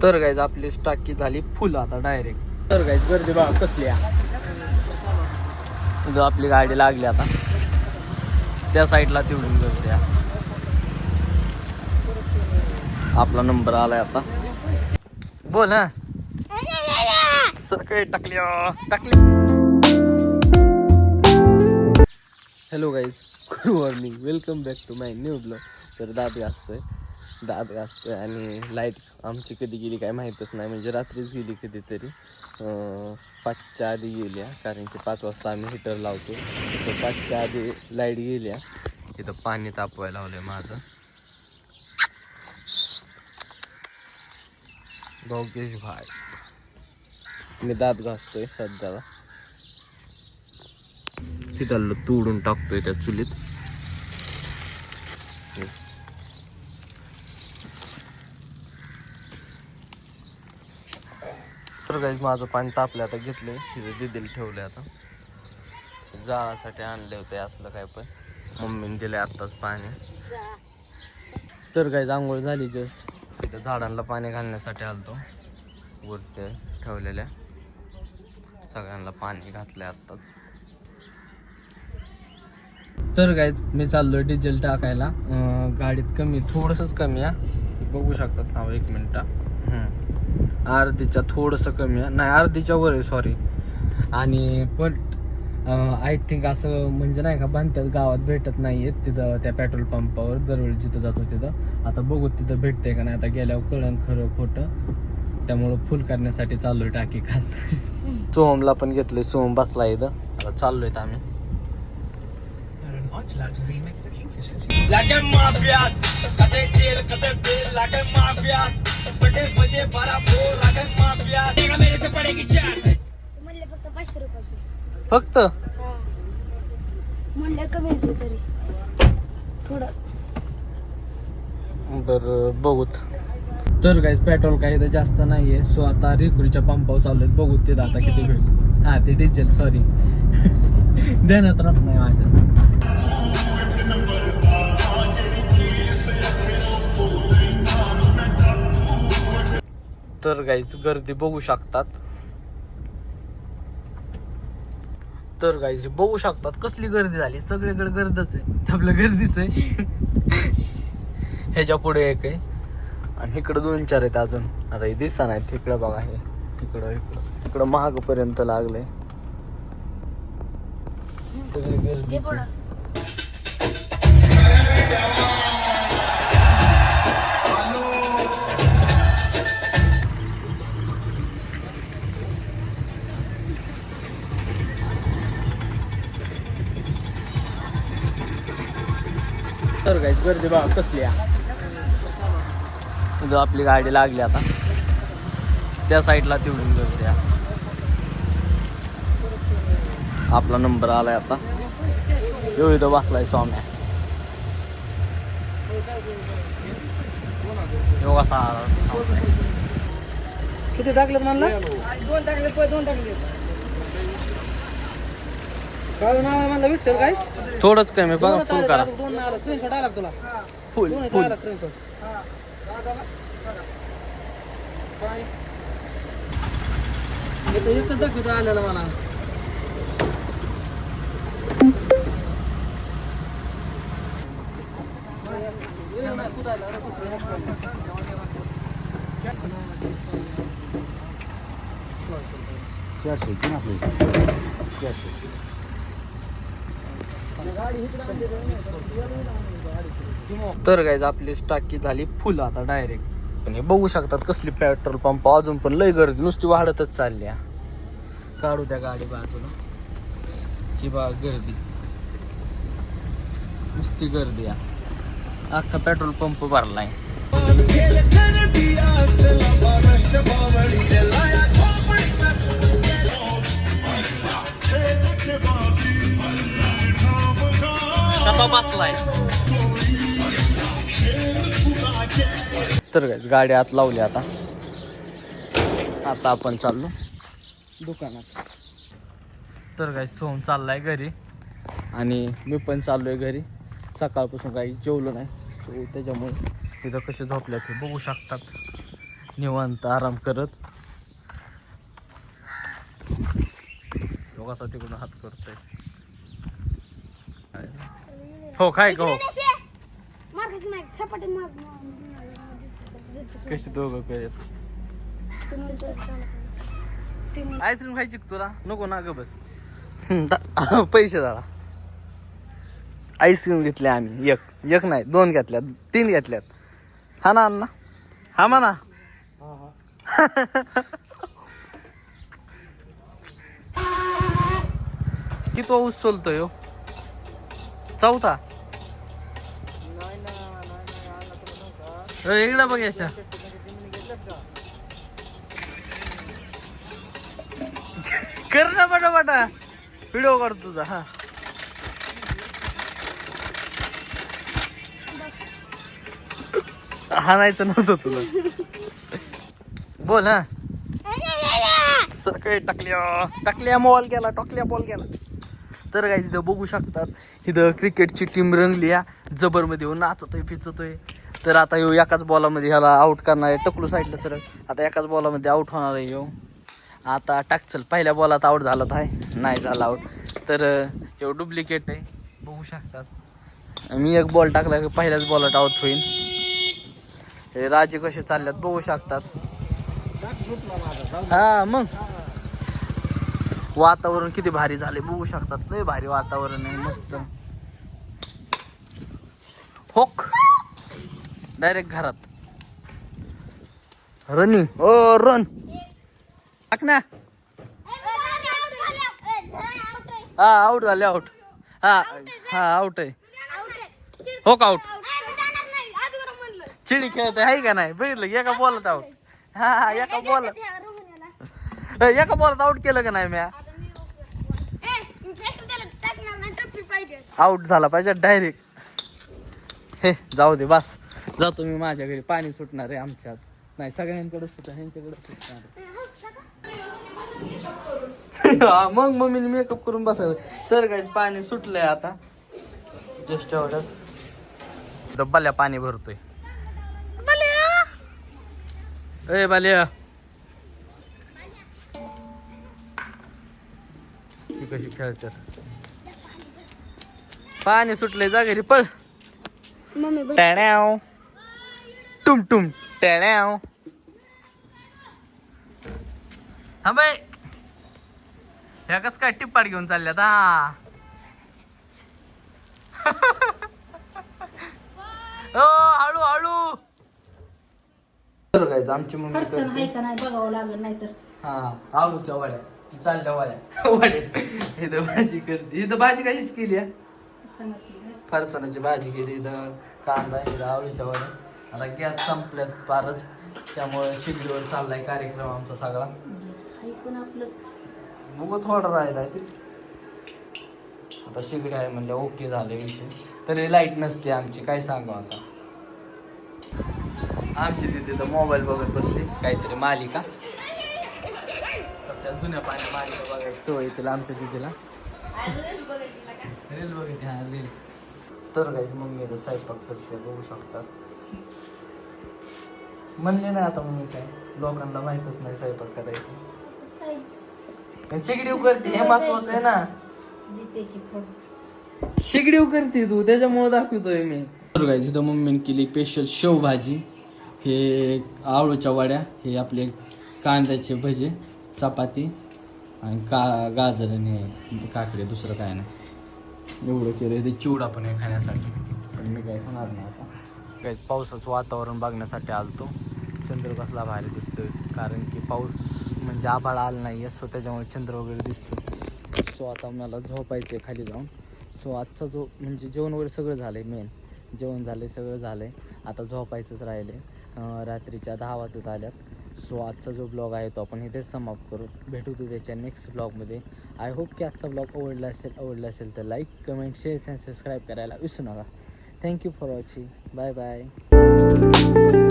तर गाईज आपली टाकी झाली फुल आता डायरेक्ट. तर गाईज गर्दी बघा कसली आहे. आपली गाडी लागली आता त्या साईडला तेवढी गर्दी आहे. आपला नंबर आलाय आता. बोल हा सर काय टाकली. Hello guys, good morning, welcome back to my new blog. तर दात घासतोय आणि लाईट आमची कधी गेली काय माहीतच नाही. म्हणजे रात्रीच गेली कधीतरी, 5च्या आधी गेल्या. कारण की 5 वाजता आम्ही हीटर लावतो. तर 5च्या आधी लाईट गेल्या. तिथं पाणी तापवायला लावलंय माझं भाऊकेश भाई. मी दात घासतोय सध्याला. तिथलं तोडून टाकतोय त्या चुलीत. तर गाईज माझं पाणी तापलं आता. घेतलंय तिथे दिदीला ठेवलंय आता. जाळासाठी आणले होते असलं काय, पण मम्मीने दिले आत्ताच पाणी. तर गाईज आंघोळ झाली जस्ट. तिथं झाडांना पाणी घालण्यासाठी आलतो. वरती ठेवलेल्या सगळ्यांना पाणी घातलंय आत्ताच. तर गाईज मी चाललोय डिझेल टाकायला. गाडीत थोडंसंच कमी आहे. बघू शकतात ना, 1 मिनिट. अर्धीच्या थोडंसं कमी आहे, नाही अर्धीच्या वर आहे, सॉरी. आणि पण आय थिंक असं म्हणजे नाही का, बांधत्यात गावात भेटत नाही आहेत तिथं त्या पेट्रोल पंपावर. दरवेळी जिथं जातो तिथं. आता बघू तिथं भेटते का नाही. आता गेल्यावर कळण खरं खोटं. त्यामुळं फुल करण्यासाठी चाललोय टाकी खास. सोहमला पण घेतलंय. सोहम बसला इथं. आता चाललोय आम्ही. फक्त म्हणलं कमीच तरी थोडं. बरं बघूत. तर गाईज पेट्रोल काही तर जास्त नाहीये. सो आता रिकुरीच्या पंपावर चाललोय. बघू तिथं आता किती भेट. हा ते डिझेल, सॉरी ध्यानात राहत नाही माझ्या. तर गाईज गर्दी बघू शकतात. कसली गर्दी झाली. सगळीकडे गर्दच आहे. आपलं गर्दीच आहे. ह्याच्या पुढे एक आहे आणि इकडं 2-4 आहेत अजून. आता हे दिसत नाही. तिकडं बघा, हे इकडं महाग पर्यंत लागलंय. सगळी गर्दी. तर गाईज गर्दी बघा कसली आहे. आपली गाडी लागली आता त्या साईडला तेवढी गर्दी आहे. आपला नंबर आलाय आता. इथं बसलाय स्वाम्या. योगा सहारा. किती टाकलेत म्हणला? 2 टाकले. काय नाव आहे म्हणलं? विठ्ठल. काय थोडंच कमी बघा. फुल करा. 2 आला. 300 आला तुला. फुल आला 300. एकच दाखवतो आलेला मला. तर गाईज आपली टाकी झाली फुल आता डायरेक्ट. पण हे बघू शकतात कसली पेट्रोल पंप. अजून पण लय गर्दी नुसती वाढतच चालली. काढू त्या गाडी बाजूला. ही बघा गर्दी, नुसती गर्दी आहे. अख्खा पेट्रोल पंप भरलाय. कसा बसलाय. तर गाडी आत लावली आता आपण चाललो दुकानात. तर गाईस सोहम चाललाय घरी आणि मी पण चाललोय घरी. सकाळपासून काही जेवलो नाही, सो त्याच्यामुळे इथं कसे झोपल्यात हे बघू शकतात. निवांत आराम करत. तो कसा तिकडून हात करतोय. हो काय का हो कशी दोघं काय आईस्क्रीम खायची का तुला नको ना ग बस. पैसे झाला आईस्क्रीम घेतले आम्ही एक नाही 2 घेतल्यात 3 घेतल्यात. हा ना अण्णा हा म्हणा. किती पाऊस चालतोय हो 4था. इकडं बघ याच्या कर ना बटा व्हिडिओ कर तुझा. हा हाणायचं नव्हतं तुला. बोल हा सर काय टाकल्या बॉल गेला तर काय तिथं बघू शकतात इथं क्रिकेटची टीम रंगली जबरमध्ये येऊन नाचतोय फिचतोय. तर आता येऊ एकाच बॉलामध्ये ह्याला आउट करणार आहे. टकलू साईडला सर आता एकाच बॉलामध्ये आउट होणार आहे. येऊ आता टाकचल पहिल्या बॉलात आउट झाला आहे नाही झाला आउट. तर येऊ डुप्लिकेट आहे बघू शकतात. मी एक बॉल टाकला की पहिल्याच बॉलात आउट होईल. हे राजे कसे चालल्यात बघू शकतात. हा मग वातावरण किती भारी झाले बघू शकतात. लय भारी वातावरण आहे मस्त. होक डायरेक्ट घरात रनिंग ओ रन टाक ना. हा आउट झाले आउट. हा आउट आहे हो का आउट. चिडी खेळत आहे का नाही बघितलं एका बॉलात आउट. हा एका बॉलात आउट केलं का नाही म्या. आउट झाला पाहिजे डायरेक्ट. हे जाऊ दे बस जातो मी माझ्या घरी. पाणी सुटणार आहे आमच्यात नाही सगळ्यांकडे सुद्धा ह्यांच्याकडे सुटणार. मग मम्मीने मेकअप करून बसावं. तर काय पाणी सुटलंय आता जस्ट एवढं. डब्बाल्या पाणी भरतोय. ए बाल्या ती कशी खेळतात. पाणी सुटलंय जा घरी पळ. टॅड्याव टुम टुम टॅड्याव. हा बाई ह्या कस काय टिप्पाड घेऊन चालल्यात. हा ओ हळू हळू. तर काय आमची मम्मी बघावं लागलं नाही तर. हा आळूच्या वड्या चालल्या वड्या इथं भाजी करते. इथं भाजी कशीच केली आहे. फरसाणाची भाजी केली. इथं कांदा इथं आळूच्या वड्या. आता गॅस संपल्यात फारच त्यामुळे शिगडीवर चाललाय कार्यक्रम आमचा सगळा. बघू थोडा राहिलाय ते आता शिगडी आहे म्हणजे ओके झाले विषय. तरी लाईट नसते आमची काय सांगू आता. आमची तिथे तर मोबाईल बघत बसली काहीतरी मालिका. तसल्या जुन्या पाण्या मालिका बघायची सवय तिला आमच्या तिथेला. रील बघितली हा रील. तर काहीच मम्मी आता स्वयंपाक करते बघू शकतात. म्हणले नाही आता मम्मी काय लोकांना माहीतच नाही स्वयंपाक करायचं. शिगडीव करते हे महत्वाचं आहे ना. शिगडीव करते तू त्याच्यामुळे दाखवतोय मी. तर काय तिथं मम्मीने केली स्पेशल शेवभाजी. हे आळूच्या वड्या हे आपले कांद्याचे भजे चपाती आणि गाजर आणि काकडे दुसरं काय नाही. एवढं केलं. ते चिवडा पण आहे खाण्यासाठी पण मी काय खाणार नाही आता. काय पावसाचं वातावरण बघण्यासाठी आलतो. चंद्र कसला भारी दिसतोय कारण की पाऊस म्हणजे आभाळ आलं नाही आहे सो त्याच्यामुळे चंद्र वगैरे दिसतो. सो आता मला झोपायचं आहे खाली जाऊन. सो आजचा जो म्हणजे जेवण वगैरे सगळं झालं आहे. मेन जेवण झालं आहे सगळं झालं आहे. आता झोपायचंच राहिले. रात्रीच्या 10 वाजत आल्यात. सो आजचा जो ब्लॉग आहे तो आपण इथेच समाप्त करू. भेटू त्याच्या नेक्स्ट ब्लॉगमध्ये. आय होप की आजचा ब्लॉग आवडला असेल तर लाईक कमेंट शेअर आणि सबस्क्राईब करायला विसरू नका. Thank you for watching. Bye bye.